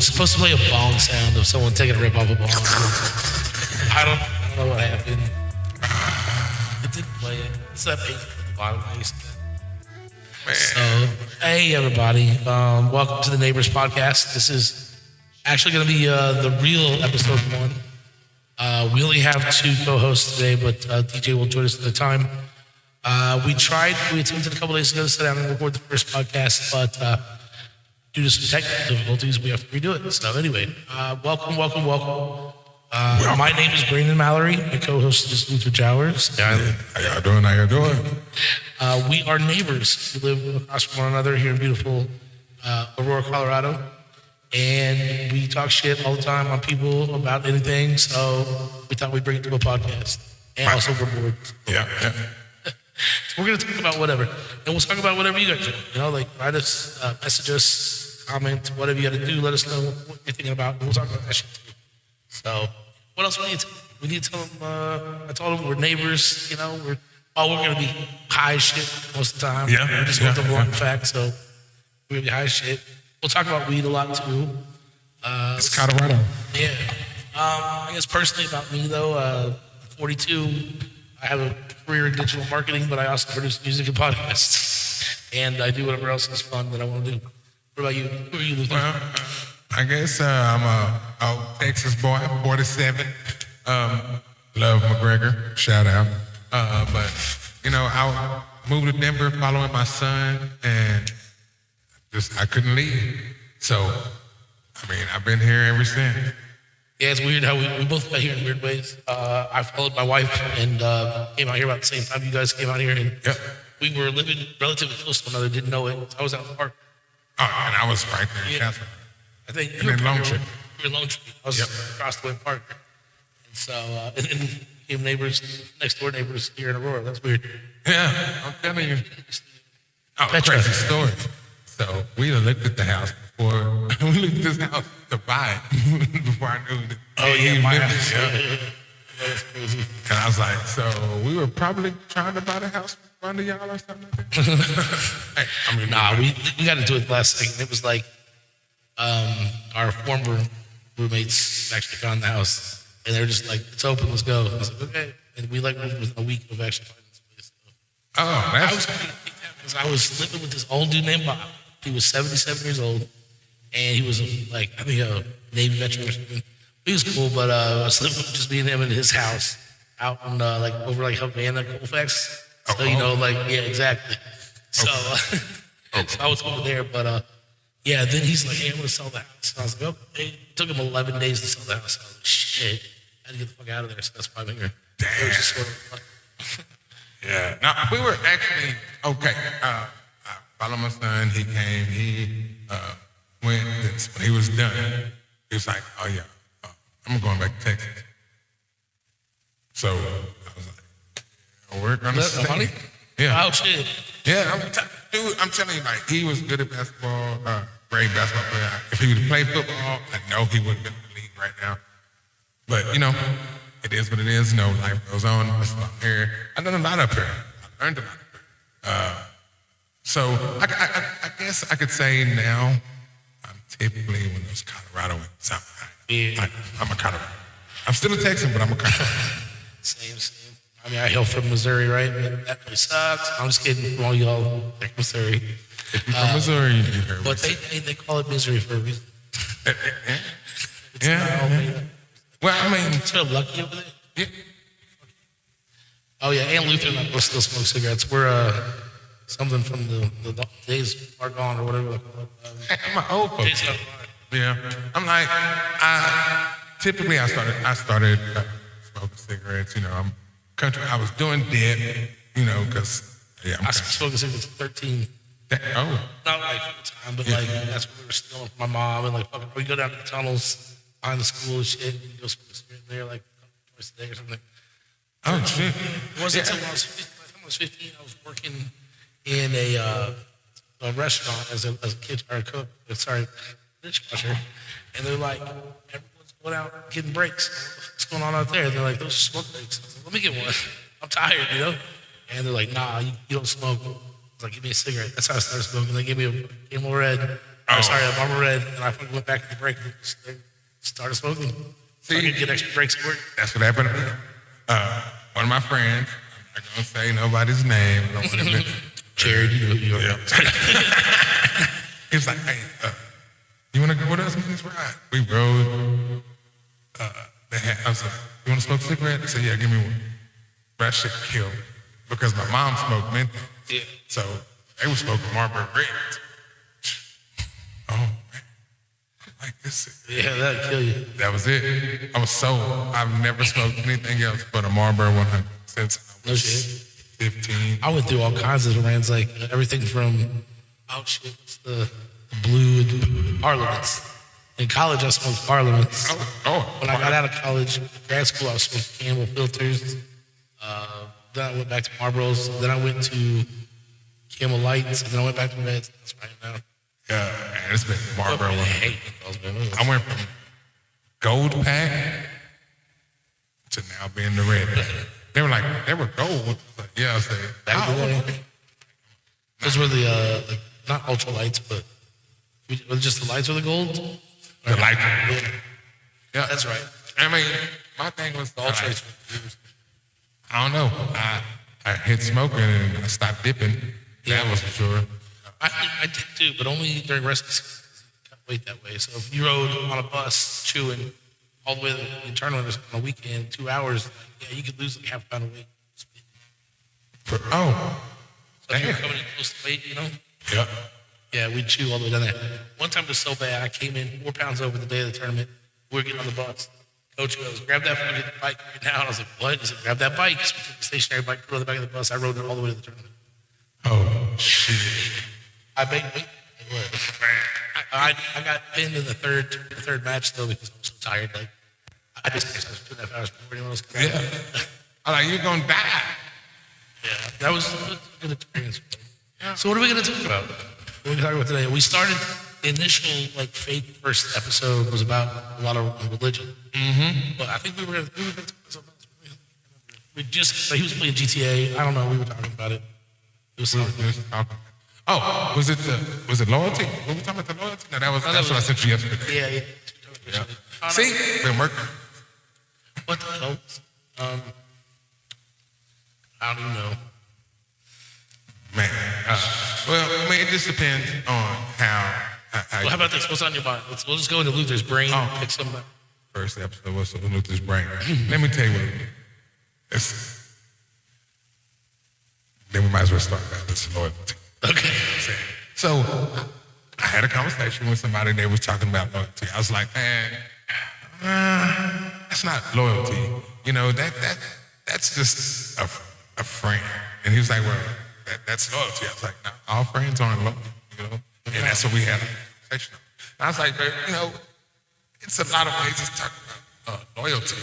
supposed to play a bong sound of someone taking a rip off a bong. I don't know what happened. It didn't play it. It's that pink at the bottom. So, hey everybody, welcome to the Neighbors Podcast. This is actually going to be the real episode 1. We only have 2 co-hosts today, but DJ will join us at the time. We attempted a couple days ago to sit down and record the first podcast, but due to some technical difficulties, we have to redo it. So anyway, welcome. My name is Brandon Mallory. My co-host is Luther Jowers. How y'all doing? We are neighbors. We live across from one another here in beautiful Aurora, Colorado. And we talk shit all the time on people about anything. So we thought we'd bring it to a podcast. And also we're bored. Yeah. So we're going to talk about whatever. And we'll talk about whatever you guys do. You know, like write us, message us, comment, whatever you got to do. Let us know what you're thinking about. And we'll talk about that shit too. So what else we need to tell them? We need to tell them, I told them we're neighbors. You know, we're going to be high as shit most of the time. Yeah. We just want the blunt fact. So we're going to be high as shit. We'll talk about weed a lot too. It's Colorado. Yeah. I guess personally about me though, 42, I have a career in digital marketing, but I also produce music and podcasts. And I do whatever else is fun that I want to do. What about you? Who are you, Luther? Well, I guess I'm a Texas boy, 47. Love McGregor, shout out. But, you know, I moved to Denver following my son, and I couldn't leave. So, I mean, I've been here ever since. Yeah, it's weird how we both got here in weird ways. I followed my wife and came out here about the same time you guys came out here. And we were living relatively close to one another, didn't know it. I was out in the park. Oh, and I was right there in Castle. I think you were in Lone Tree. You were in Lone Tree. I was across the way in Park. And so, and then became neighbors, next door neighbors here in Aurora. That's weird. Yeah, I'm telling you. Oh, Petra. Crazy story. So we looked at the house before we looked at this house to buy it before I knew that. Oh yeah, my lived house. it. That's crazy. And I was like, so we were probably trying to buy the house under y'all or something like that. Hey, I mean, nah, we got into it last second. It was like our former roommates actually found the house, and they were just like, "It's open, let's go." I was like, "Okay," and we like moved within a week of actually finding this place. So oh, I was kind of kicked out because I was living with this old dude named Bob. He was 77 years old, and he was I think a Navy veteran or something. He was cool, but I was living with just me and him in his house out in over Havana, Colfax. So yeah, exactly. So, so I was over there, but yeah. Then he's like, "Hey, I'm gonna sell the house." And I was like, "Okay." It took him 11 days to sell the house. I was like, "Shit, I had to get the fuck out of there." So that's why I'm here. Damn. It was just sort of Yeah. No, we were actually okay. I followed my son. He came. He went. When he was done, he was like, "Oh yeah, I'm going back to Texas." So I was like, "We're gonna stay." money? Yeah. Oh shit. Yeah. I'm telling you, like he was good at basketball. Great basketball player. If he would have played football, I know he wouldn't be in the league right now. But you know, it is what it is. You know, life goes on. That's why I'm here. I done a lot up here. I learned a lot up here. So I guess I could say now I'm typically one of those Coloradoans. I'm a Colorado. I'm still a Texan, but I'm a Colorado. Same. I mean, I hail from Missouri, right? But that place sucks. I'm just kidding from all y'all like Missouri. If you're from Missouri, you heard but they call it misery for a reason. Yeah. Well, I mean, sort of lucky over there. Yeah. Oh yeah, and Luther and I both still smoke cigarettes. We're something from the days are gone or whatever. I'm an old folks. Yeah. I'm like, typically I started smoking cigarettes. You know, I'm country. I was doing dip. You know, because I smoking cigarettes at 13. Not like full time, but like that's what we were stealing from my mom and like fucking we go down to the tunnels behind the school and shit. And we go smoke a cigarette in there like twice a day or something. Oh shit! It wasn't until I was 15. I was working in a restaurant as a kitchen or a cook. Dishwasher, and they're like, everyone's going out getting breaks. What's going on out there? They're like, those are smoke breaks. I was like, let me get one. I'm tired, you know. And they're like, nah, you don't smoke. I was like, give me a cigarette. That's how I started smoking. They gave me a Camel Red. Or sorry, a Marlboro Red, and I fucking went back in the break and started smoking. So I could get extra breaks at work. That's what happened to me. One of my friends, I'm not gonna say nobody's name. I don't want to Jared, you know who you are. He was like, hey, you want to go with us on this ride? We rode. I was like, you want to smoke a cigarette? They said, yeah, give me one. That shit killed me because my mom smoked menthol. Yeah. So they were smoking Marlboro Reds. Oh, man. Like this. Yeah, that'd kill you. That was it. I've never smoked anything else but a Marlboro 100 since I was 15. I went through all kinds of brands, like everything from, what's the blue and Parliaments. In college, I smoked Parliaments. When I got out of college, grad school, I was smoking Camel filters. Then I went back to Marlboros. Then I went to Camel Lights. And then I went back to Reds. That's right now. Yeah, man, it's been Marlboro. I went from gold pack to now being the red pack. They were gold. Like, yeah, I said, back in the day. Those were the, not ultra lights, but was it just the lights were the gold? The lights. Yeah, that's right. I mean, my thing was the ultra lights. I don't know. I hit smoking and I stopped dipping. That was for sure. I did too, but only during rest season. You can't wait that way. So if you rode on a bus chewing all the way to the tournament on a weekend, 2 hours, yeah, you could lose like half a pound of weight. So if you're coming in close to weight, you know? Yeah. Yeah, we'd chew all the way down there. One time it was so bad, I came in 4 pounds over the day of the tournament. We were getting on the bus. Coach goes, grab that fucking bike right now. And I was like, what? He said, grab that bike. So we took the stationary bike, put it on the back of the bus. I rode it all the way to the tournament. Oh, shit. I got pinned in the third match though because I was so tired. Like I just was 2.5 hours before anyone else came out. I'm like, you're gonna die. Yeah, that was a good experience. Yeah. So what are we gonna talk about? What are we gonna talk about today? We started the initial like fake first episode was about a lot of religion. Mm-hmm. But I think we were gonna talk about something else. He was playing GTA. I don't know. We were talking about it. It was something. Oh, was it loyalty? Were we talking about the loyalty? No, that's what I sent you yesterday. Yeah. See, been working. What the hell? I don't even know. Man, well, I mean, it just depends on how well, how about this? What's on your mind? We'll just go into Luther's brain. Pick some. First episode was Luther's brain. Let me tell you what it is. Then we might as well start about this loyalty. Okay. So I had a conversation with somebody. They was talking about loyalty. I was like, man, that's not loyalty. You know, that's just a friend. And he was like, well, that's loyalty. I was like, no, all friends aren't loyal, you know? And that's what we had a conversation on. And I was like, but, you know, it's a lot of ways to talk about loyalty.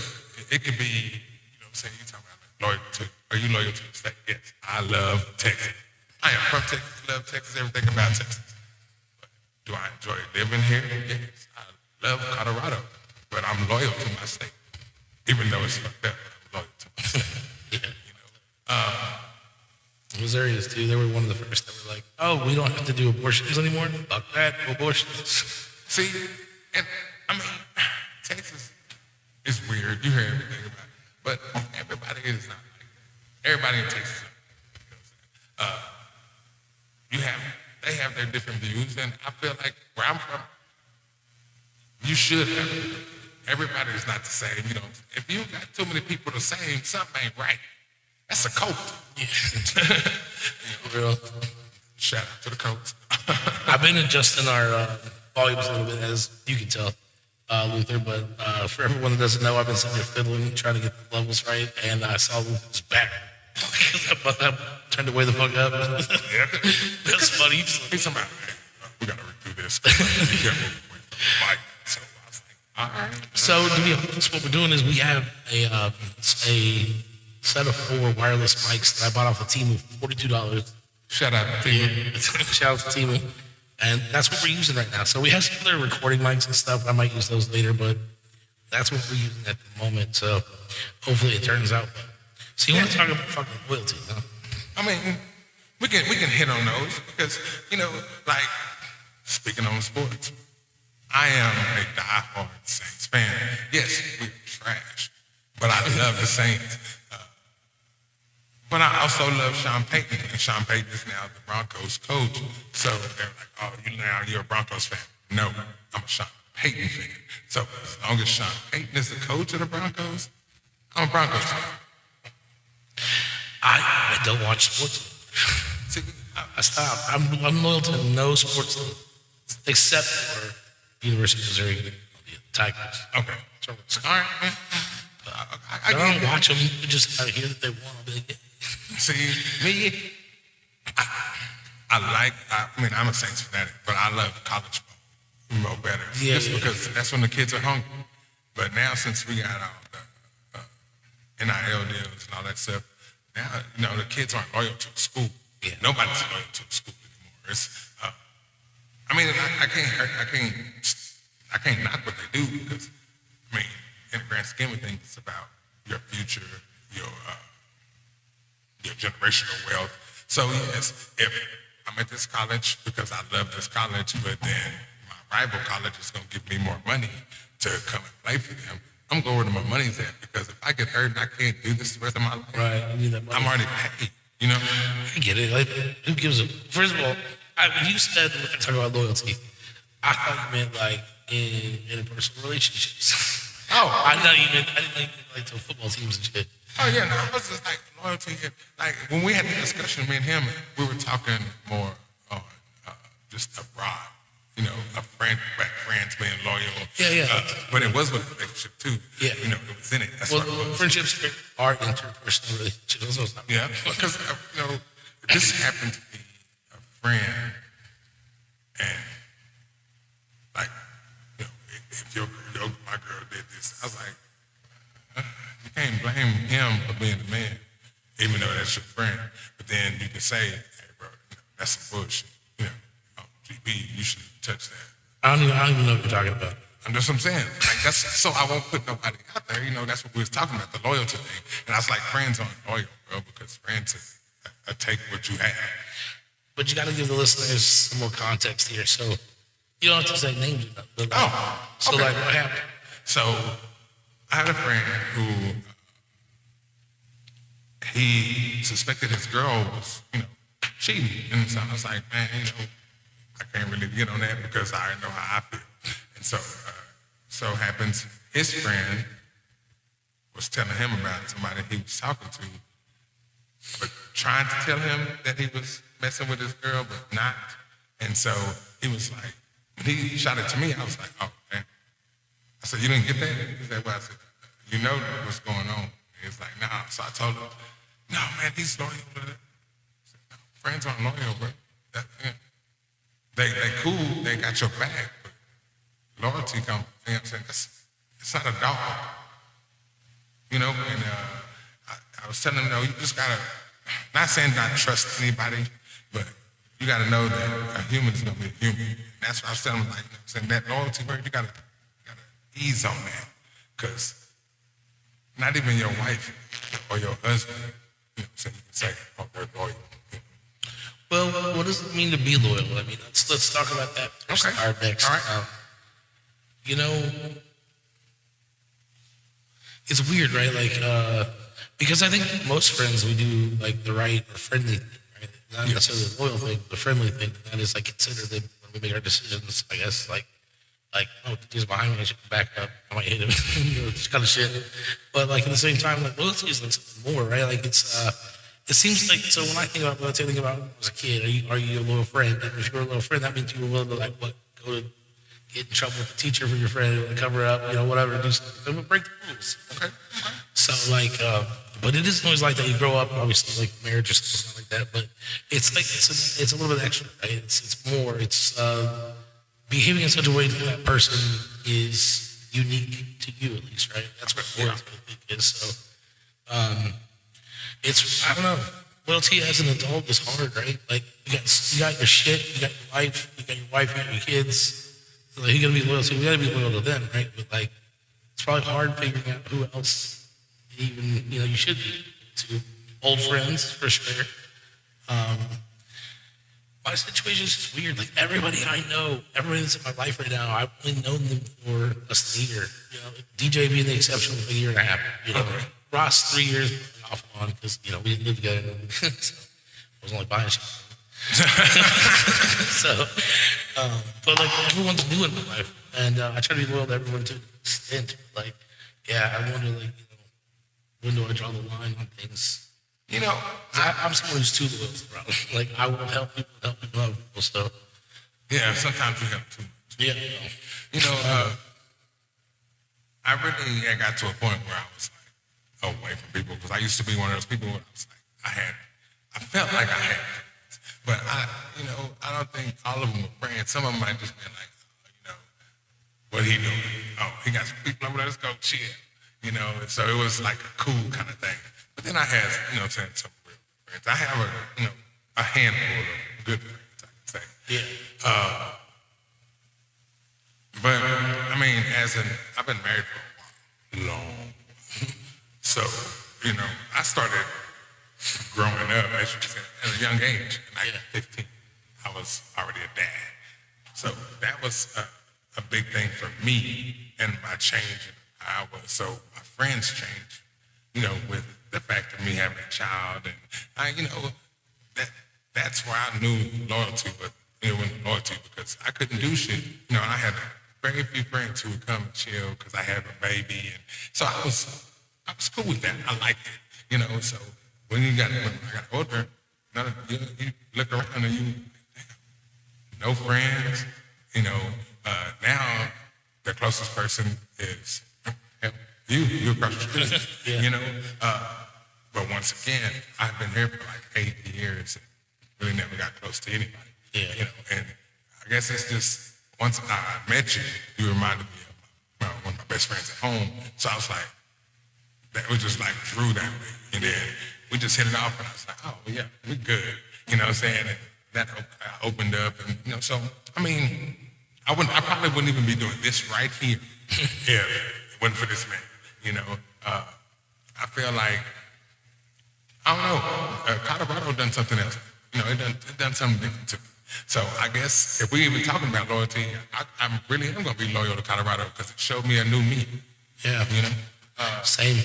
It could be, you know what I'm saying, you talking about loyalty. Are you loyal to the state? Yes. I love Texas. I am from Texas, love Texas, everything about Texas. But do I enjoy living here? Yes. I love Colorado, but I'm loyal to my state. Even though it's fucked up, I'm loyal to my state. Missourians too, they were one of the first that were like, oh, we don't have to do abortions anymore? Fuck that, no abortions. See, and I mean, Texas is weird. You hear everything about it. But everybody is not like that. Everybody in Texas they have their different views, and I feel like where I'm from, you should have. Everybody is not the same, you know. If you got too many people the same, something ain't right. That's a cult. Yeah. Real. Shout out to the cult. I've been adjusting our volumes a little bit, as you can tell, Luther, but for everyone that doesn't know, I've been sitting there fiddling, trying to get the levels right, and I saw Luther's back. I turned away the fuck up. That's funny. He's talking about, we gotta redo this. You can't move away from the mic. So I was like, all right. So to be honest, what we're doing is we have a set of 4 wireless mics that I bought off of Temu for $42. Shout out to Temu. Shout out to Temu. And that's what we're using right now. So we have some other recording mics and stuff. I might use those later, but that's what we're using at the moment. So hopefully it turns out. So you want to talk about fucking loyalty, huh? I mean, we can hit on those because, you know, like speaking on sports, I am a diehard Saints fan. Yes, we're trash, but I love the Saints. But I also love Sean Payton, and Sean Payton is now the Broncos coach. So they're like, oh, you're a Broncos fan. No, I'm a Sean Payton fan. So as long as Sean Payton is the coach of the Broncos, I'm a Broncos fan. I don't watch sports. See, I stopped. I'm loyal to no sports league except for University of Missouri, the Tigers. Okay. So, All right, man. I don't watch them. Just I hear that they won. See, me, I'm a Saints fanatic, but I love college ball better. Just because that's when the kids are hungry. But now since we got all the NIL deals and all that stuff, now, the kids aren't loyal to the school. Yeah. Nobody's loyal to the school anymore. It's, I can't knock what they do because, in the grand scheme of things, it's about your future, your generational wealth. So yes, if I'm at this college because I love this college, but then my rival college is going to give me more money to come and play for them, I'm going where my money's at because if I get hurt and I can't do this the rest of my life, right, I need that money. I'm already paid. I get it. Like, who gives a? First of all, when you said we're talking about loyalty, I thought you meant like in interpersonal relationships. Oh, I didn't like to football teams and shit. Oh yeah, no, I was just like loyalty. Like when we had the discussion, me and him, we were talking more on just abroad. Friends being loyal. Yeah. But it was with a relationship too. Yeah. It was in it. That's well, what it was. Friendships are interpersonal relationships. Yeah, because this happened to be a friend, and like, if my girl did this, I was like, you can't blame him for being the man, even though that's your friend. But then you can say, hey, bro, that's some bullshit. GB, you shouldn't touch that. I don't even know what you're talking about. And that's what I'm saying. Like that's so I won't put nobody out there. That's what we was talking about, the loyalty thing. And I was like, friends aren't loyal, bro, because friends take what you have. But you got to give the listeners some more context here. So you don't have to say names or nothing. But okay. Like, what happened? So I had a friend who he suspected his girl was, cheating. And so I was like, man, I can't really get on that because I already know how I feel. And so happens his friend was telling him about somebody he was talking to, but trying to tell him that he was messing with his girl, but not. And so he was like, when he shot it to me, I was like, oh, man. I said, you didn't get that? He said, well, I said, you know what's going on. And he was like, nah. So I told him, no, man, he's loyal to that. I said, no, friends aren't loyal, bro. They cool, they got your back, but loyalty comes, you know what I'm saying? It's not a dog. And I was telling him, you just gotta, not saying not trust anybody, but you gotta know that a human is gonna be a human. And that's what I was telling him, saying that loyalty word, you gotta ease on that. Because not even your wife or your husband, you can say, oh, they're loyal. Well, what does it mean to be loyal? Let's talk about that first. Okay. Our next. All right. It's weird, right? Because I think most friends we do like the right or friendly thing, right? Not necessarily the loyal thing, but the friendly thing. That is consider them when we make our decisions. I guess he's behind me, I should back up. I might hit him, this kind of shit. But at the same time, loyalty is something more, right? It seems like, so when I think about loyalty, I think about as a kid, are you a loyal friend? And if you're a loyal friend, that means you were willing to go to get in trouble with the teacher for your friend, cover up, whatever, do something, break the rules. Okay. So but it isn't always like that. You grow up, obviously, marriage or something like that, but it's it's a little bit extra, right? It's more, it's behaving in such a way that person is unique to you, at least, right? That's what loyalty is. So, I don't know. Loyalty as an adult is hard, right? You got your shit, you got your life, you got your kids. Who you gonna be loyal to? We gotta be loyal to them, right? But it's probably hard figuring out who else even you should be to. Old friends for sure. my situation is just weird. Like everybody I know, everybody that's in my life right now, I've only known them for less than a year. You know, DJ being the exception of a year and a half. You know, Ross 3 years off and on because we didn't live together. So I was only buying shit. So, but like everyone's new in my life, and I try to be loyal to everyone to an extent. Like, yeah, I wonder like when do I draw the line on things? I'm someone who's too loyal to the problem. Like I will help people, help people. So Yeah, sometimes you have too much. yeah, I really got to a point where I was like away from people because I used to be one of those people where I was like, I felt like I had friends, but I don't think all of them were friends. Some of them might just be like, what he doing? Oh, he got some people over there, let's go chill. So it was like a cool kind of thing. But then I had, some real friends. I have a handful of good friends, I can say. yeah, But I mean, I've been married for a while, long. So, I started growing up, as you said, at a young age. Like 15, I was already a dad. So that was a big thing for me and my change in how I was. So my friends changed, with the fact of me having a child, and that's where I knew loyalty, but it wasn't loyalty because I couldn't do shit. And I had very few friends who would come and chill because I had a baby, and so I was cool with that. I liked it, So when I got older, you look around and you no friends, now the closest person is you across the street, but once again, I've been here for like 8 years and really never got close to anybody, and I guess it's just once I met you, you reminded me of one of my best friends at home, so I was like, that was just like drew that way, and then we just hit it off, and I was like, oh yeah, we good, what I'm saying, and that opened up, and so I mean, I probably wouldn't even be doing this right here if it wasn't for this man. I feel like I don't know. Colorado done something else. It done something different too. So I guess if we even talking about loyalty, I'm really am gonna be loyal to Colorado because it showed me a new me. yeah. Same.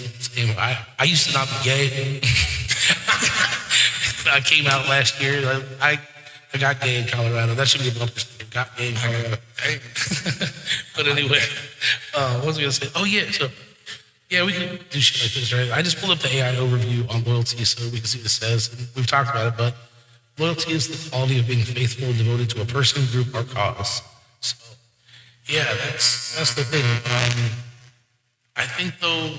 I used to not be gay. I came out last year. I got gay in Colorado. That should be a bumper sticker. Got gay in Colorado. But anyway, what was I gonna say? Oh yeah, so yeah, we can do shit like this, right? I just pulled up the AI overview on loyalty so we can see what it says. And we've talked about it, but loyalty is the quality of being faithful and devoted to a person, group, or cause. So yeah, that's the thing. I think though,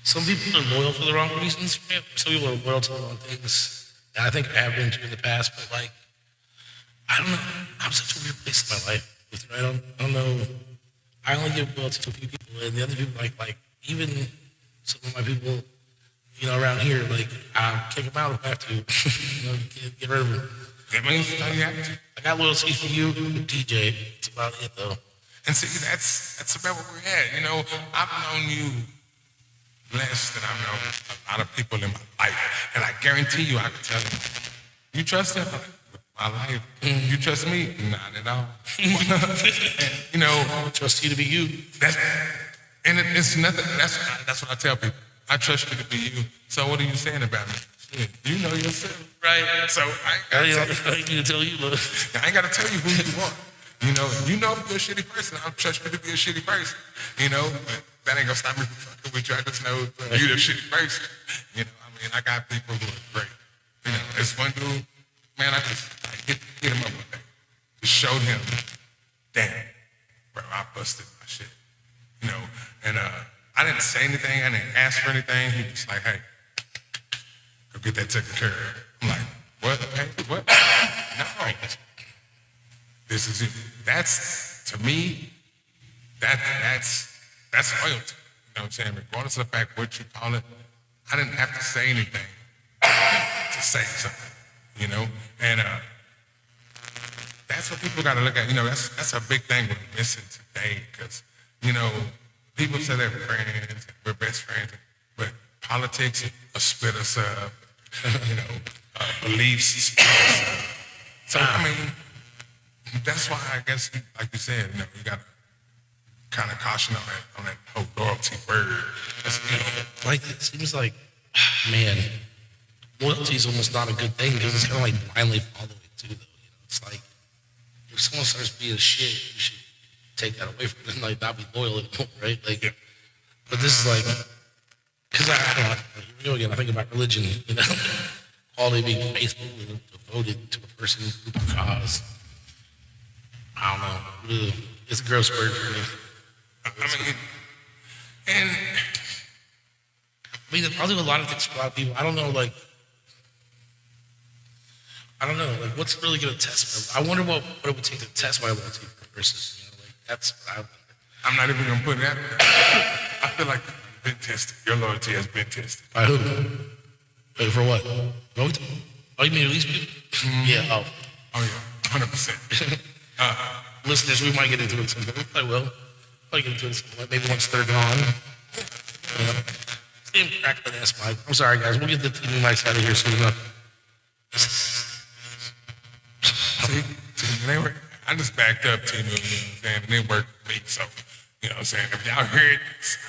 some people are loyal for the wrong reasons. Some people are loyal to the wrong things. And I think I have been too in the past, but like, I don't know. I'm such a weird place in my life. I don't know. I only give loyalty to a few people, and the other people, like even some of my people, around here, like I'll kick them out if I have to. Get rid of them. That means you have to. I got loyalty for you, DJ. That's about it, though. And see, that's about where we're at. I've known you less than I've known a lot of people in my life, and I guarantee you, I can tell them, you trust him. My life. You trust me? Not at all. And, I trust you to be you. It's nothing. That's what I tell people. I trust you to be you. So what are you saying about me? Shit, you know yourself, right? So I ain't to tell you, look. I ain't got to tell you who you are. You know if you're a shitty person, I trust you to be a shitty person. But that ain't gonna stop me from fucking with you. I just know you're a shitty person. I got people who are great. There's one dude. Man, I just hit him up one day. Just showed him, damn, bro, I busted my shit. And I didn't say anything, I didn't ask for anything. He was like, hey, go get that taken care of. I'm like, what? Hey, what? No. This is it. That's, to me, that's loyalty. You know what I'm saying? Regardless of the fact what you call it, I didn't have to say anything to say something. And that's what people got to look at. That's a big thing we're missing today because, people say they're friends, we're best friends, but politics will split us up, beliefs split us up, So I mean, that's why I guess, like you said, you know, you got to kind of caution on that whole loyalty word. That's, you know, Like, it seems like, man, loyalty is almost not a good thing because it's kind of like blindly following too, though. You know, it's like if someone starts being a shit, you should take that away from them, like not be loyal anymore, right? Like, but this is like, because I don't know, like, here we go again. I think about religion, you know, quality being faithful and devoted to a person, group, or cause. I don't know. Ugh. It's a gross word for me. I mean, and I mean, I'll do a lot of things for a lot of people. I don't know, like, what's really going to test my, I wonder what it would take to test my loyalty for a person. You know, like, that's what I wonder. I'm not even going to put that. I feel like you've been tested. Your loyalty has been tested. By who? Wait, for what? Both? Oh, you mean these people? Yeah, Oh, yeah, 100%. Listeners, we might get into it sometime. I will. I'll get into it sometime. Maybe once they're gone. Same crack that ass mic. I'm sorry, guys. We'll get the TV mics out of here soon enough. See, I just backed up T-Move, you know what I'm saying, and they worked for me, so, you know what I'm saying, if y'all hear it,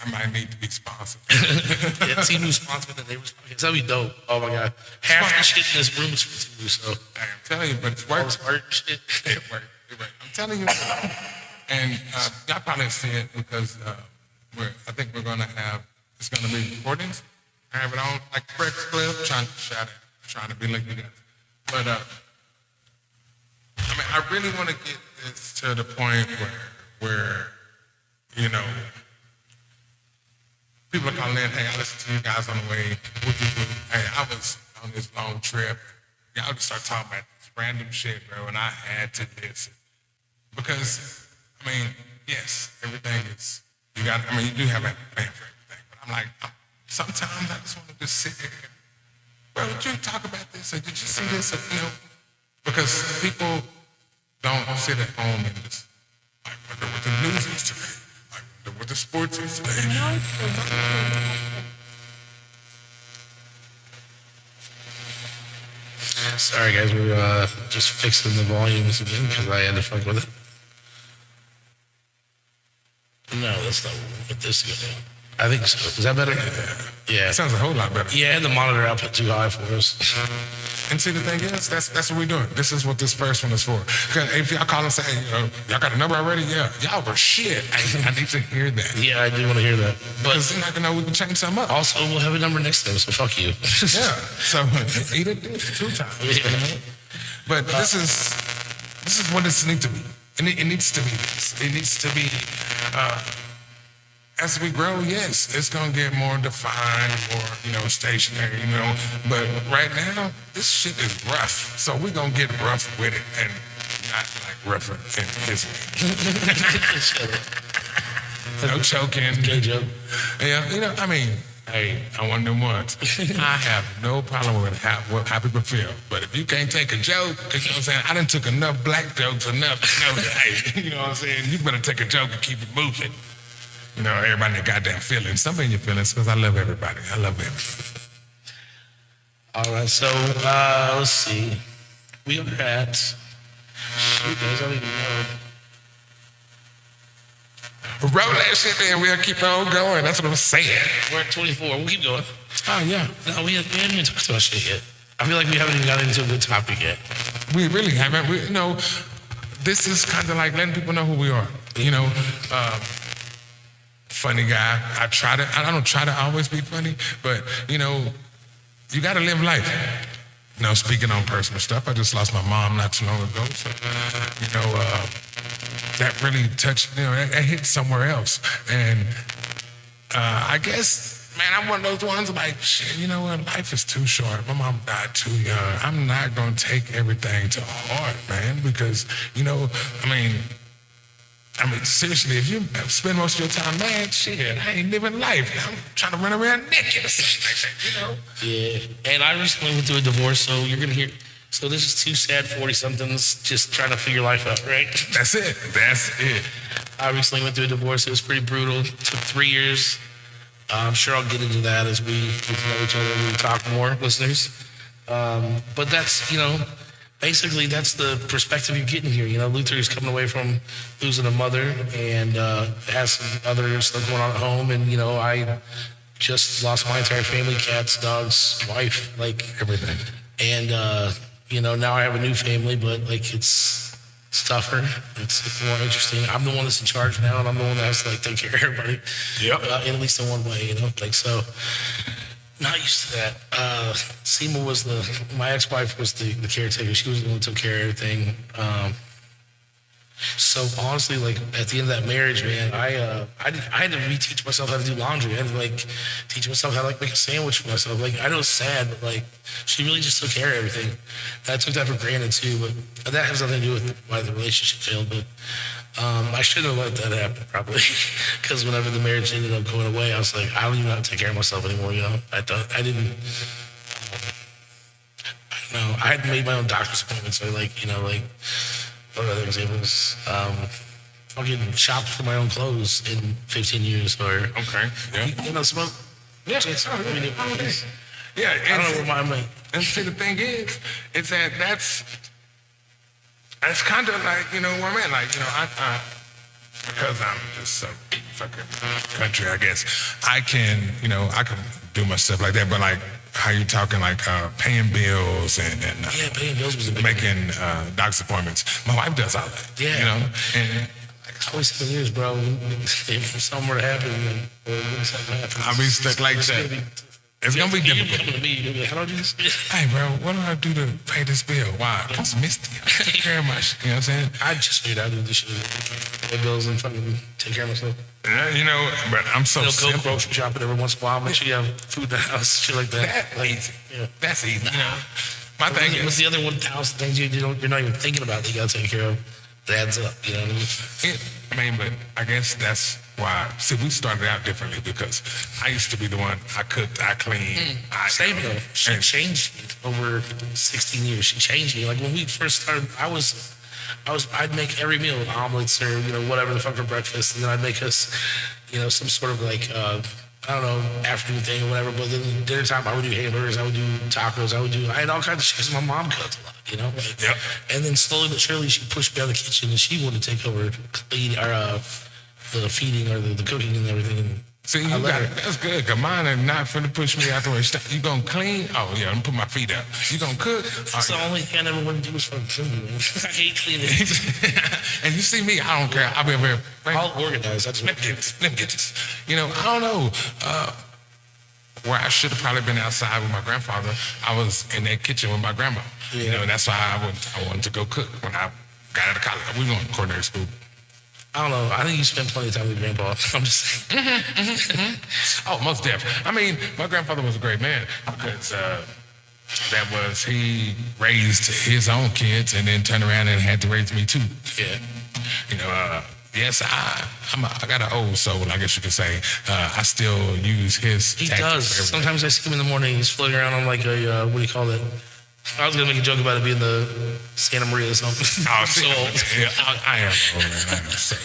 I might need to be sponsored. Yeah, T-Move sponsored the Neighbors Podcast. That'd be dope. Oh, my God. Half the shit in this room is for T-Move, so. I'm telling you, but it's All worked. this art and shit. It worked. I'm telling you. And y'all probably see it because I think we're going to have, it's going to be recordings. I have it on like Breakfast Club, trying to shout it, trying to be like you guys. But I mean, I really want to get this to the point where you know, people are calling in, hey, I listened to you guys on the way. Hey, I was on this long trip. Y'all just start talking about this random shit, bro, and I had to listen. Because, I mean, yes, everything is, you do have a plan for everything, but I'm like, sometimes I just want to just sit there and, bro, did you talk about this, or did you see this, or, you know, because people don't sit at home and just, like, wonder what the news is today, like, wonder what the sports is today. Sorry, guys. We're just fixing the volumes again because I had to fuck with it. No, that's not what this is going to do. I think so. Is that better? Yeah. It sounds a whole lot better. Yeah, I had the monitor output too high for us. And see, the thing is, that's what we're doing. This is what this first one is for. Because if y'all call and say, y'all got a number already? Yeah. Y'all were shit. I need to hear that. Yeah, I do want to hear that. But because then I can know we can change something up. Also, we'll have a number next time, so fuck you. Yeah. So eat it 2 times. Yeah. But this is what it needs to be. It needs to be this. It needs to be. As we grow, yes, it's gonna get more defined, more, stationary, But right now, this shit is rough. So we're gonna get rough with it and not like rougher in his way. No choking. Good joke. Yeah, hey, I want them once. I have no problem with how people feel. But if you can't take a joke, you know what I'm saying? I done took enough black jokes enough to know that, hey, you know what I'm saying? You better take a joke and keep it moving. Everybody in their goddamn feelings. Some in your feelings, because I love everybody. I love everybody. All right, so let's see. We are at, shoot, guys, I don't even know. Roll that shit in. We'll keep on going. That's what I'm saying. We're at 24. We'll keep going. Oh, yeah. No, we haven't even talked about shit yet. I feel like we haven't even gotten into a good topic yet. We really haven't. This is kind of like letting people know who we are. Funny guy. I don't try to always be funny, but, you got to live life. Speaking on personal stuff, I just lost my mom not too long ago. So, that really touched, that hit somewhere else. And I guess, man, I'm one of those ones like, shit, you know what? Life is too short. My mom died too young. I'm not going to take everything to heart, man, because, seriously, if you spend most of your time mad, shit, I ain't living life. I'm trying to run around naked or something like that, Yeah, and I recently went through a divorce, so you're going to hear, so this is 2 sad 40-somethings just trying to figure life out, right? That's it. I recently went through a divorce. It was pretty brutal. It took 3 years. I'm sure I'll get into that as we get to know each other and we talk more, listeners. But that's, basically that's the perspective you're getting here. You know, Luther is coming away from losing a mother and has some other stuff going on at home. And, you know, I just lost my entire family, cats, dogs, wife, like Everything. And, you know, now I have a new family, but like it's tougher. It's more interesting. I'm the one that's in charge now, and I'm the one that has to like take care of everybody. Yep. At least in one way, you know, like so. Not used to that. Seema was my ex-wife was the caretaker. She was the one who took care of everything. So honestly, like at the end of that marriage, man, I had to reteach myself how to do laundry. I had to like teach myself how to like make a sandwich for myself. Like I know it's sad, but like she really just took care of everything. And I took that for granted too, but that has nothing to do with why the relationship failed. But I shouldn't have let that happen probably, because whenever the marriage ended up going away, I was like, I don't even know how to take care of myself anymore. You know, I didn't. I don't know. I had made my own doctor's appointments. So like, you know, like. What other examples? Fucking shopped for my own clothes in 15 years, or Okay. Yeah. you know, smoke. Yeah. Yeah. I don't know what my And see, the thing is that's kind of like, you know what I mean? Like, you know, I because I'm just so fucking country, I guess, I can do my stuff like that, but like, how you talking like paying bills and yeah, paying bills was a big making doctor's appointments. My wife does all that. Yeah. You know, and 27 years, bro. If something were to happen, when something happens, I'll be stuck like that. It's gonna be You're difficult. coming to me. You're like, how do I do this? Hey, bro, what do I do to pay this bill? Why? It's misty. Take care of my shit. You know what I'm saying? I just figured out to do this shit. Pay bills and fucking take care of myself. You know, but I'm so You know, go simple. grocery shopping every once in a while. Make sure you have food in the house, shit like that. That's Like, easy. yeah. That's easy. You know, my thing What's is, the other 1,000 things you're not even thinking about that you gotta take care of? That adds up, you know what I mean? but I guess that's why. See, we started out differently because I used to be the one. I cooked, I cleaned. Same though. She and- changed me over 16 years. She changed me. Like when we first started, I'd make every meal, omelets or, you know, whatever the fuck for breakfast. And then I'd make us, you know, some sort of like, I don't know, afternoon thing or whatever. But then dinner time, I would do hamburgers, I would do tacos, I had all kinds of shit 'cause my mom cooked a lot, you know? Like, Yep. And then slowly but surely, she pushed me out of the kitchen and she wanted to take over the feeding or the cooking and everything. And See, I you let got her. it. That's good. Cause mine are not finna push me out the way. You gonna clean? Oh yeah, I'm gonna put my feet up. You gonna cook? Oh, That's the only thing I never want to do is fucking clean, man. I hate cleaning. And you see me, I don't care. I'll be over here. I'll organize. I just Let me get this. Let me get this. You know, I don't know. Where I should have probably been outside with my grandfather, I was in that kitchen with my grandma. You Yeah. know, that's why I wanted to go cook when I got out of college. We went to culinary school. I don't know. I think you spent plenty of time with your grandpa. I'm just saying. Oh, most definitely. I mean, my grandfather was a great man because he raised his own kids and then turned around and had to raise me too. Yeah. You know, yes, I got an old soul, I guess you could say. I still use his He tactics does. for everything. Sometimes I see him in the morning. He's floating around on like a, what do you call it? I was going to make a joke about it being the Santa Maria or something. Oh, I'm so old. yeah, I am old, man. I am so.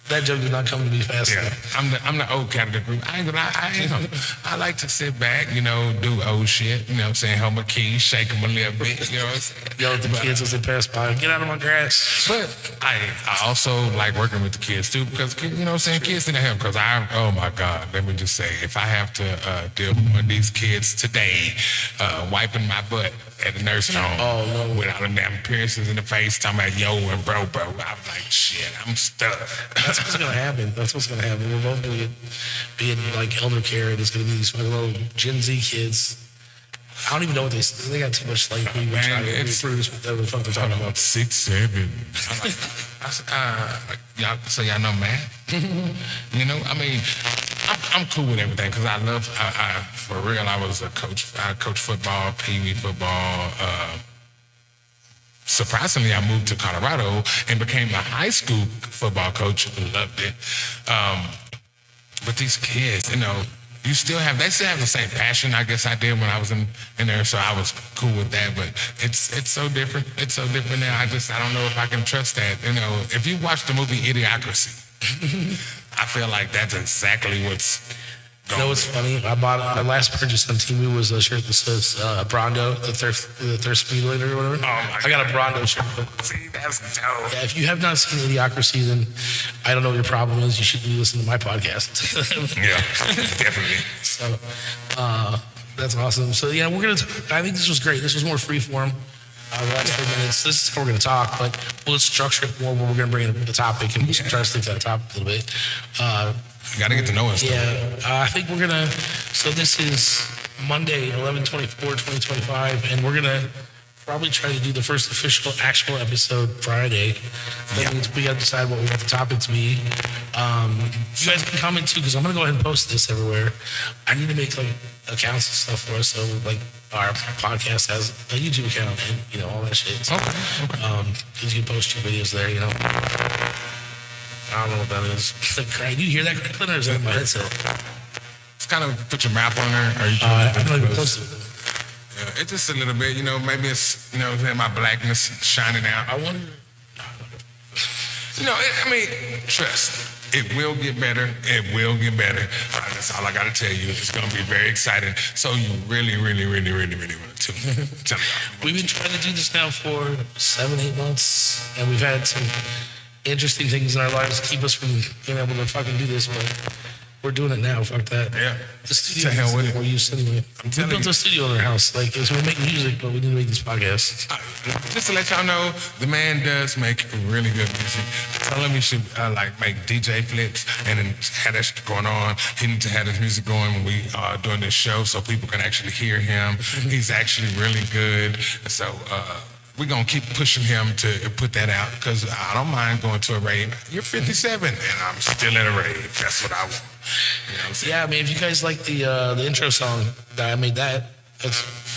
That joke did not come to me fast Yeah, enough. I'm the old cat of the group. I ain't gonna lie, I like to sit back, you know, do old shit, you know what I'm saying, hold my keys, shake them a little bit, you know what I'm saying? Yell at the kids as they pass by. Get out of my grass. But I also like working with the kids too because, you know what I'm saying, kids need help because oh my God, let me just say, if I have to deal with one of these kids today, wiping my butt at the nursing home with all them damn piercings in the face, talking about yo and bro, I'm like, shit, I'm stuck. That's what's going to happen. That's what's going to happen. We're both going to be in like elder care, and it's going to be these fucking little Gen Z kids. I don't even know what they got too much like we were trying to reproduce whatever the fuck they're talking about. 6, 7. Y'all, so y'all know math? You know, I mean, I'm cool with everything because I love, for real, I was a coach. I coached football, Pee Wee football. Surprisingly, I moved to Colorado and became a high school football coach. Loved it. But these kids, you know, they still have the same passion I guess I did when I was in there, so I was cool with that. But it's so different. It's so different now. I don't know if I can trust that. You know, if you watch the movie Idiocracy, I feel like that's exactly what's You know what's funny? I bought my last purchase on Temu was a shirt that says Brondo, the thirst Speedlater or whatever. Oh I got a Brondo shirt. See, that's dope. Yeah, if you have not seen Idiocracy, then I don't know what your problem is. You shouldn't be listening to my podcast. Yeah, definitely. So that's awesome. So yeah, I think this was great. This was more free form. The last 3 minutes, this is how we're going to talk, but we'll structure it more where we're going to bring in the topic and we'll try to stick to that topic a little bit. You got to get to know us. Yeah, I think we're going to, so this is Monday, 11/24/2025, and we're going to probably try to do the first official actual episode Friday. That means we got to decide what we want the topic to be. You guys can comment too, because I'm going to go ahead and post this everywhere. I need to make like accounts and stuff for us, so like our podcast has a YouTube account and you know all that shit. So, Okay. because you can post your videos there, you know. I don't know what that is. Do you hear that crackling, or is that my headset? It's kind of put your map on there. Are you I'm not even close to it. Yeah, it's just a little bit, you know, maybe it's, you know, my blackness shining out. I wonder. You know, I mean, trust. It will get better. It will get better. That's all I got to tell you. It's going to be very exciting. So you really, really, really, really, really want to tell me. We've been trying to do this now for 7-8 months, and we've had some interesting things in our lives keep us from being able to fucking do this, but we're doing it now. Fuck that. Yeah. The studio To hell with it. we're used anyway. We telling built you. a studio in our house. Like, so we make music, but we need to make these podcasts. Just to let y'all know, the man does make really good music. Tell him he should like make DJ flips and then have that shit going on. He needs to have his music going when we are doing this show so people can actually hear him. He's actually really good. So we're going to keep pushing him to put that out because I don't mind going to a rave. You're 57 and I'm still at a rave. That's what I want. You know what I'm saying? Yeah, I mean, if you guys like the intro song, I made that.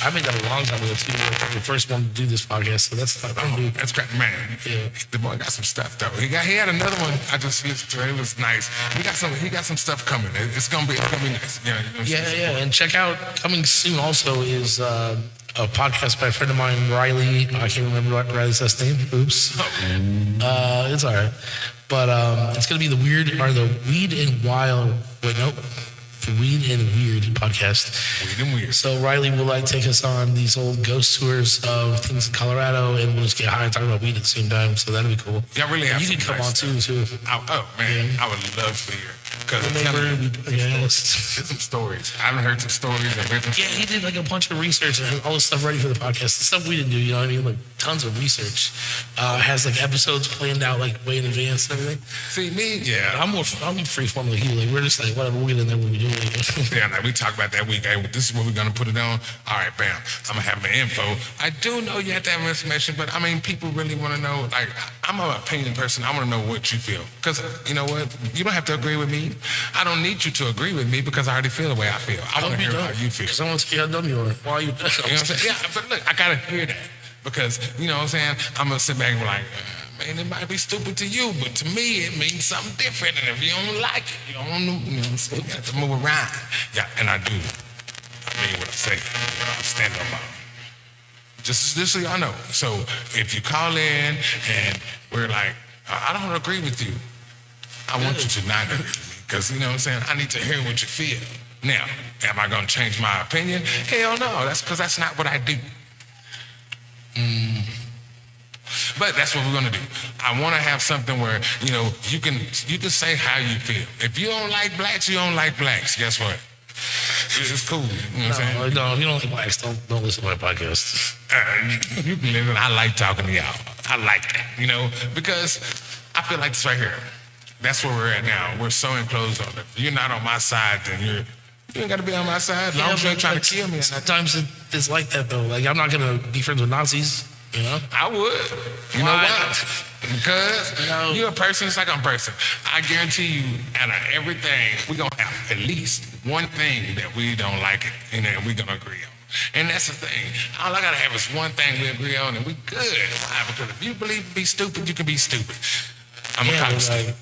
I made that a long time ago too. The first one to do this podcast, so that's not Oh, that's great, man. Yeah. The boy got some stuff though. He had another one. I just listened to it. It was nice. He got some stuff coming. It's gonna be nice. Yeah. Yeah. And check out coming soon. Also is a podcast by a friend of mine, Riley. I can't remember what Riley's last name. Oops. It's all right. But it's gonna be the Weed and Wild. Wait, nope. The Weed and Weird podcast. Weed and Weird. So Riley will like take us on these old ghost tours of things in Colorado, and we'll just get high and talk about weed at the same time. So that'll be cool. Y'all really have You can some come on nice too. Oh man, I would love to hear. Because Yes. there's some stories. I haven't heard some stories. I've heard some Yeah, he did like a bunch of research and had all this stuff ready for the podcast. The stuff we didn't do, you know what I mean? Like tons of research. Has like episodes planned out like way in advance and everything. See me, yeah. I'm freeform like you. Like we're just like whatever, we'll get in there when we do it. Yeah, like we talk about that week. Hey, this is what we're gonna put it on. All right, bam. I'm gonna have my info. I do know you have to have information, but I mean, people really want to know. Like, I'm an opinion person. I want to know what you feel. Because you know what, you don't have to agree with me. I don't need you to agree with me because I already feel the way I feel. I want to hear how you feel. Because I want to see how dumb you are. Why are you? You know what I'm saying? Yeah, but look, I gotta hear that because you know what I'm saying. I'm gonna sit back and be like, man, it might be stupid to you, but to me it means something different. And if you don't like it, you know, so you got to move around. Yeah, and I do. I mean what I say. You know, I stand on my. Just so y'all know. So if you call in and we're like, I don't agree with you, I want you to not agree with me because you know what I'm saying. I need to hear what you feel. Now, am I gonna change my opinion? Hell no. That's because that's not what I do. But that's what we're gonna do. I want to have something where you know you can say how you feel. If you don't like blacks, you don't like blacks. Guess what? It's cool. You know what I'm saying? No, if you don't like blacks, don't listen to my podcast. You can live it. I like talking to y'all. I like that. You know because I feel like this right here. That's where we're at now. We're so enclosed on it. If you're not on my side, then you ain't got to be on my side. As long as you ain't trying to kill me. Sometimes it's like that though. Like I'm not gonna be friends with Nazis. You know? I would. You know why? Because you're a person just like I'm a person. I guarantee you, out of everything, we're going to have at least one thing that we don't like and that we're going to agree on. And that's the thing. All I got to have is one thing we agree on and we good. Why? Because if you believe to be stupid, you can be stupid. I'm a cop. Like,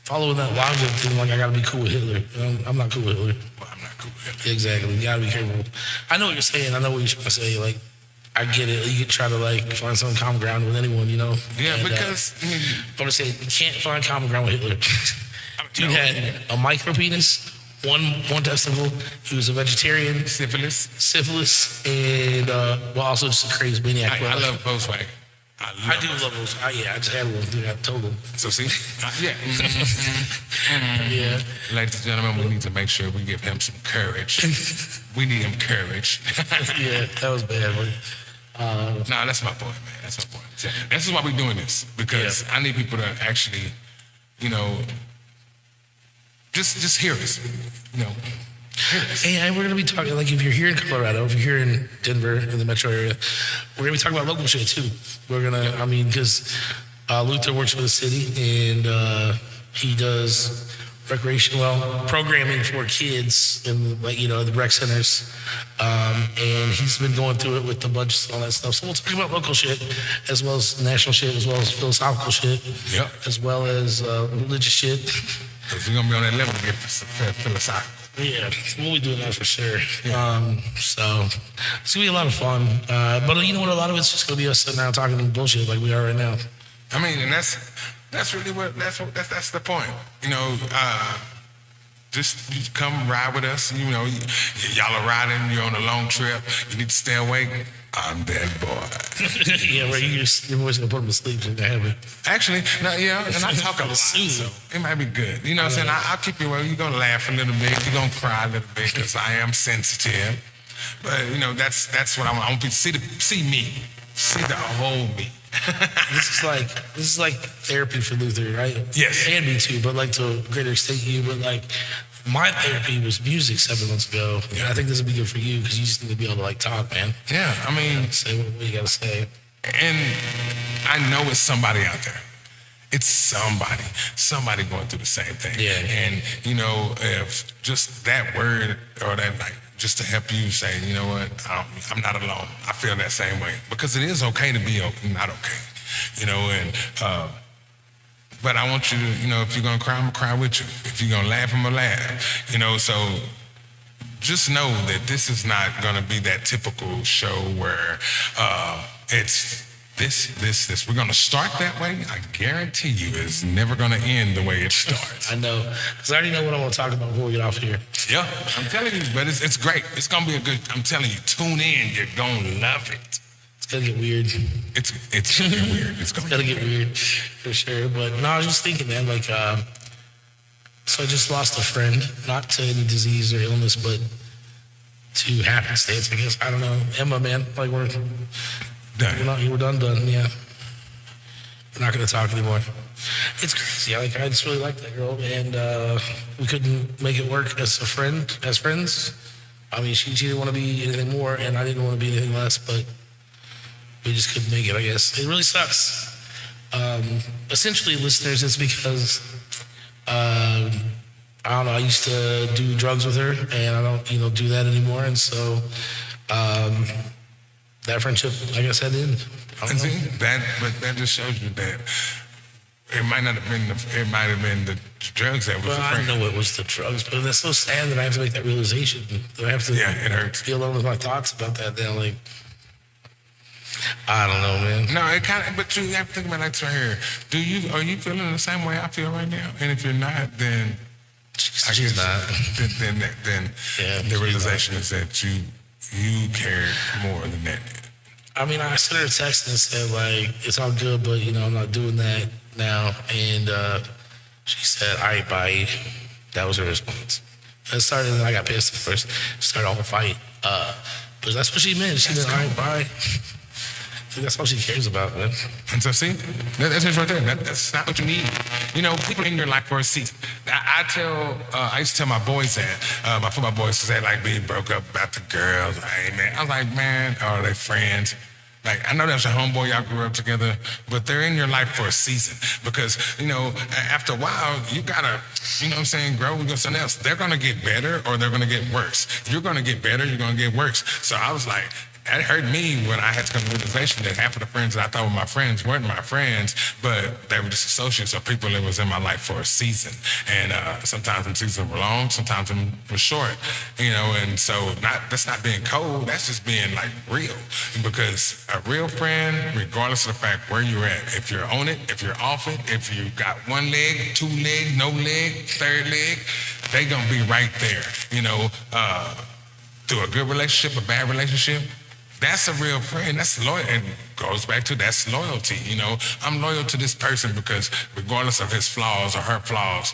following that logic thing, like I got to be cool with Hitler. You know, I'm not cool with Hitler. Well, I'm not cool with Hitler. Exactly. You got to be careful. I know what you're saying. I know what you're trying to say. Like, I get it. You could try to like find some common ground with anyone, you know. Yeah, and, because I'm gonna say you can't find common ground with Hitler. Dude had a micro penis one festival, he was a vegetarian, Syphilis. and well, also just a crazy maniac. I love Volkswagen. I do love those. I just had one. I told him. So see, yeah. Yeah. Ladies and gentlemen, we need to make sure we give him some courage. We need him courage. Yeah, that was bad. No, that's my boy, man. That's my boy. This is why we're doing this, because I need people to actually, just hear us. And we're going to be talking, like, if you're here in Colorado, if you're here in Denver, in the metro area, we're going to be talking about local shit, too. We're going to, because Luther works for the city, and he does programming for kids in, the rec centers. And he's been going through it with the budgets and all that stuff. So we'll talk about local shit, as well as national shit, as well as philosophical shit, as well as religious shit. Because we're going to be on that level to get philosophical. Yeah, we'll be doing that for sure. Yeah. So it's gonna be a lot of fun. But you know what? A lot of it's just gonna be us sitting down talking bullshit like we are right now. I mean, and that's really that's the point. Just come ride with us. Y'all are riding. You're on a long trip. You need to stay awake. I'm that boy. Yeah, right. Your voice gonna put him to sleep. So Actually, no, yeah, and I talk a lot, so it might be good. You know what I'm saying? I'll keep you awake. You're gonna laugh a little bit. You're gonna cry a little bit because I am sensitive. But that's what I want. I want people to see me, see the whole me. This is like therapy for Luther, right? Yes. And me too, but like to a greater extent you. But like my therapy was music 7 months ago. Yeah. And I think this would be good for you because you just need to be able to like talk, man. Yeah, I mean, say what you gotta say. And I know it's somebody out there. It's somebody going through the same thing. Yeah. And if just that word or that just to help you say, you know what, I'm not alone. I feel that same way because it is okay to be not okay, but I want you to, if you're gonna cry, I'm gonna cry with you. If you're gonna laugh, I'm gonna laugh. So just know that this is not gonna be that typical show where it's this. We're gonna start that way. I guarantee you, it's never gonna end the way it starts. I know, because I already know what I want to talk about before we get off here. Yeah, I'm telling you, but it's great. It's gonna be a good. I'm telling you, tune in. You're gonna love it. It's gonna get weird. It's gonna get weird. It's gonna get weird for sure. But no, I was just thinking, man. Like, so I just lost a friend, not to any disease or illness, but to happenstance. I guess I don't know. Emma, man. Like we're done. We're done. Yeah. We're not gonna talk anymore. It's crazy. I just really like that girl, and we couldn't make it work as friends. I mean, she didn't want to be anything more, and I didn't want to be anything less, but we just couldn't make it, I guess. It really sucks. Essentially, listeners, it's because, I don't know, I used to do drugs with her, and I don't, do that anymore, and so that friendship, I guess, had to end. And see, that just shows you that it might have been the drugs that was well, the friend. I know it was the drugs, but that's so sad that I have to make that realization. That I have to it hurts. Be alone with my thoughts about that. Then, like, I don't know, man. No, it kind of. But you have to think about like right here. Are you feeling the same way I feel right now? And if you're not, then she's not. Then the realization is that you cared more than that. I mean, I sent her a text and said like, it's all good, but I'm not doing that now. And she said, all right, bye. That was her response. It started, and I got pissed at first. Started a whole fight. But that's what she meant. She said, all right, bye. That's all she cares about, man. And so, see, that's just right there. That's not what you need. People in your life for a season. I used to tell my boys that, my football boys, because they like being broke up about the girls. Hey, man. I was like, man, are they friends? Like, I know that's your homeboy, y'all grew up together, but they're in your life for a season because, after a while, you gotta, grow and go something else. They're gonna get better or they're gonna get worse. You're gonna get better, you're gonna get worse. So I was like, That hurt me when I had to come to the realization that half of the friends that I thought were my friends weren't my friends, but they were just associates or people that was in my life for a season. And sometimes them seasons were long, sometimes them were short, and so that's not being cold, that's just being like real. Because a real friend, regardless of the fact where you're at, if you're on it, if you're off it, if you got one leg, two legs, no leg, third leg, they gonna be right there, through a good relationship, a bad relationship. That's a real friend. That's loyal, and goes back to that's loyalty. I'm loyal to this person because regardless of his flaws or her flaws,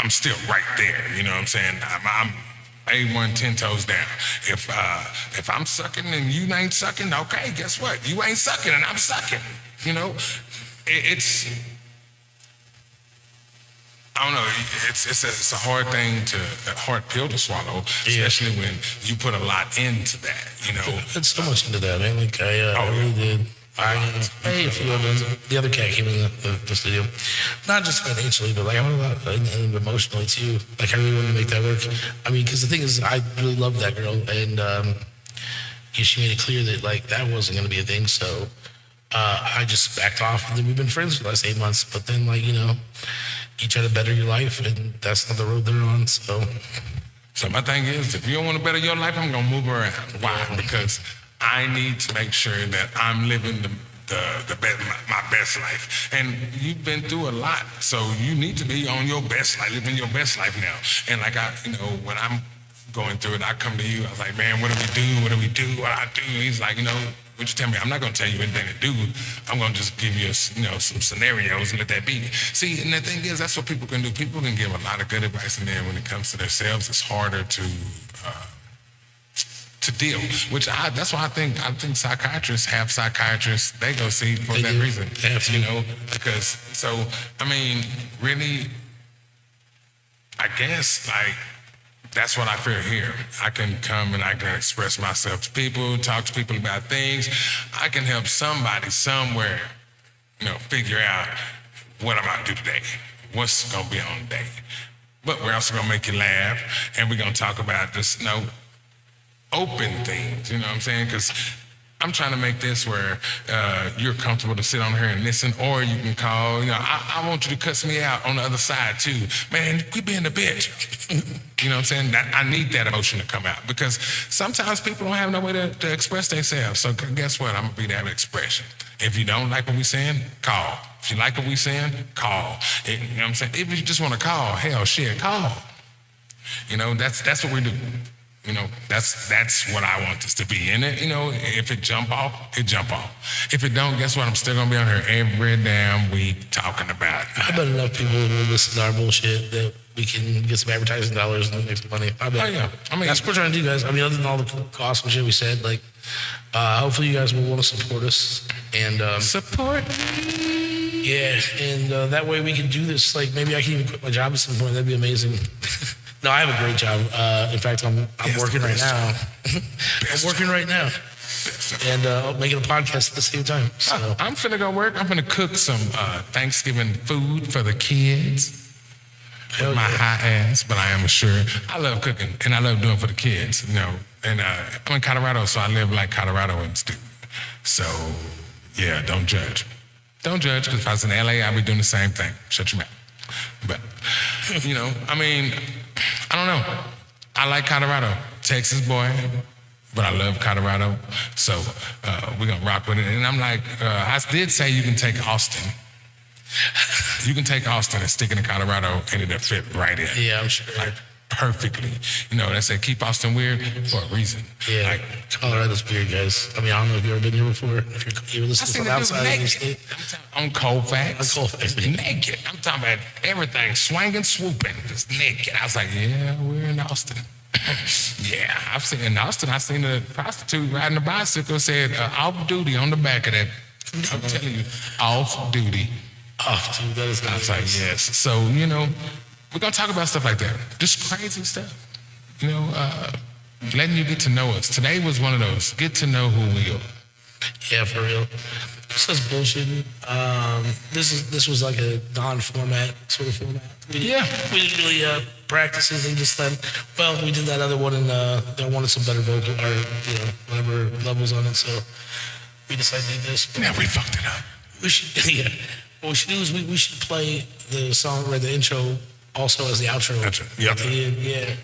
I'm still right there. You know what I'm saying? I'm A1 10 toes down. If I'm sucking and you ain't sucking, okay, guess what? You ain't sucking and I'm sucking. It's I don't know. It's a hard hard pill to swallow, especially when you put a lot into that. It's so much into that, man. Like I really did. Hey, a few of them. The other cat came in the studio, not just financially, but like I went a lot and emotionally too. Like I really wanted to make that work. I mean, because the thing is, I really loved that girl, and she made it clear that like that wasn't going to be a thing. So I just backed off, and then we've been friends for the last 8 months. But then, like you try to better your life, and that's not the road they're on. So my thing is, if you don't want to better your life, I'm gonna move around. Why? Because I need to make sure that I'm living my best life. And you've been through a lot, so you need to be on your best life, living your best life now. And like when I'm going through it, I come to you. I was like, man, what do we do? What do we do? What I do? He's like, what you tell me? I'm not going to tell you anything to do. I'm going to just give you, some scenarios and let that be. See, and the thing is, that's what people can do. People can give a lot of good advice, and then when it comes to themselves, it's harder to deal. That's why I think psychiatrists have psychiatrists they go see for that reason. Because really, I guess that's what I feel here. I can come and I can express myself to people, talk to people about things. I can help somebody somewhere, figure out what I'm going to do today, what's going to be on the day. But we're also going to make you laugh, and we're going to talk about this, open things, you know what I'm saying? Because I'm trying to make this where you're comfortable to sit on here and listen, or you can call, I want you to cuss me out on the other side too. Man, quit being a bitch. You know what I'm saying? I need that emotion to come out because sometimes people don't have no way to express themselves. So guess what? I'm going to be that expression. If you don't like what we're saying, call. If you like what we're saying, call. You know what I'm saying? If you just want to call, hell, shit, call. That's what we do. That's what I want this to be. And if it jump off, it jump off. If it don't, guess what? I'm still gonna be on here every damn week talking about it. I bet enough people will listen to our bullshit that we can get some advertising dollars and make some money. I bet. Oh yeah. That's what we're trying to do, guys. I mean, other than all the awesome shit we said, hopefully you guys will want to support us and support. Yeah, and that way we can do this. Like maybe I can even quit my job at some point. That'd be amazing. No, I have a great job. In fact, I'm working right now. I'm working right now. And making a podcast at the same time. So I'm finna go work. I'm finna cook some Thanksgiving food for the kids. With my high ass, but I am assured. I love cooking, and I love doing it for the kids, And I'm in Colorado, so I live like Coloradoans do. So, yeah, don't judge. Don't judge, because if I was in LA, I'd be doing the same thing. Shut your mouth. But, I don't know. I like Colorado. Texas boy, but I love Colorado. So we're going to rock with it. And I'm like, I did say you can take Austin. You can take Austin and stick it in Colorado and it'll fit right in. Yeah, I'm sure. Perfectly. They say keep Austin weird for a reason. Yeah, Colorado's weird, guys. I mean, I don't know if you've ever been here before. If you're listening from outside of the state. On Colfax. Naked. I'm talking about everything, swinging, swooping, just naked. I was like, yeah, we're in Austin. Yeah, in Austin, I seen a prostitute riding a bicycle, said off duty on the back of that. I'm telling you, off duty. Oh, dude, that is nice. I was like, yes. So, we're going to talk about stuff like that. Just crazy stuff. Letting you get to know us. Today was one of those. Get to know who we are. Yeah, for real. This is bullshit. This was like a non-format sort of format. We didn't really practices. They just said, well, we did that other one and they wanted some better vocal or, whatever levels on it. So we decided to do this. Yeah, we fucked it up. We should, yeah. What we should do is we should play the song, or the intro also as the outro. That's it. Yep. Yeah.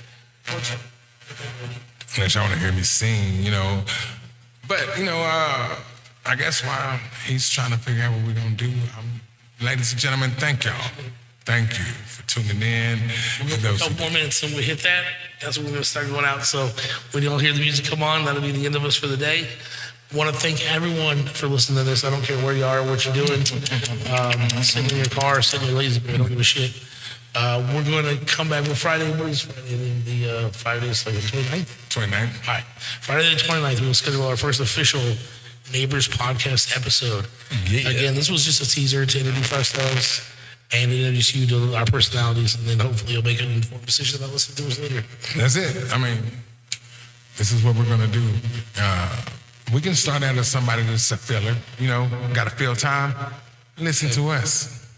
Unless y'all want to hear me sing, But, I guess while he's trying to figure out what we're going to do, ladies and gentlemen, thank y'all. Thank you for tuning in. A couple more minutes and we hit that. That's when we're going to start going out. So when you all hear the music come on, that'll be the end of us for the day. Want to thank everyone for listening to this. I don't care where you are, what you're doing. Sitting in your car, sitting in your lazy boy, don't give a shit. We're going to come back on Friday. What is Friday? The Friday is like the 29th? 29th. All right. Friday the 29th, we'll schedule our first official Neighbors podcast episode. Yeah. Again, this was just a teaser to introduce ourselves and introduce you to our personalities, and then hopefully you'll make an informed decision about listening to us later. That's it. I mean, this is what we're going to do. We can start out as somebody that's a filler, got to fill time. Listen to us.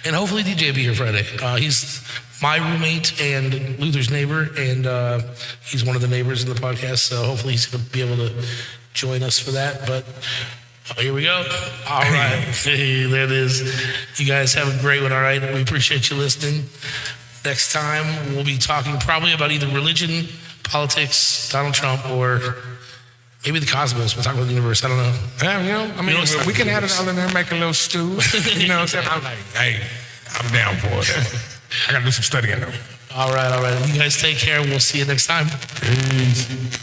And hopefully DJ will be here Friday. He's my roommate and Luther's neighbor, and he's one of the neighbors in the podcast, so hopefully he's going to be able to join us for that. But here we go. All right. Hey, there it is. You guys have a great one, all right? We appreciate you listening. Next time, we'll be talking probably about either religion, politics, Donald Trump, or maybe the cosmos. We'll talk about the universe. I don't know. Yeah, we can add it all in there and make a little stew. You know what I'm saying? I'm like, hey, I'm down for it. I got to do some studying, though. All right. You guys take care. We'll see you next time. Peace.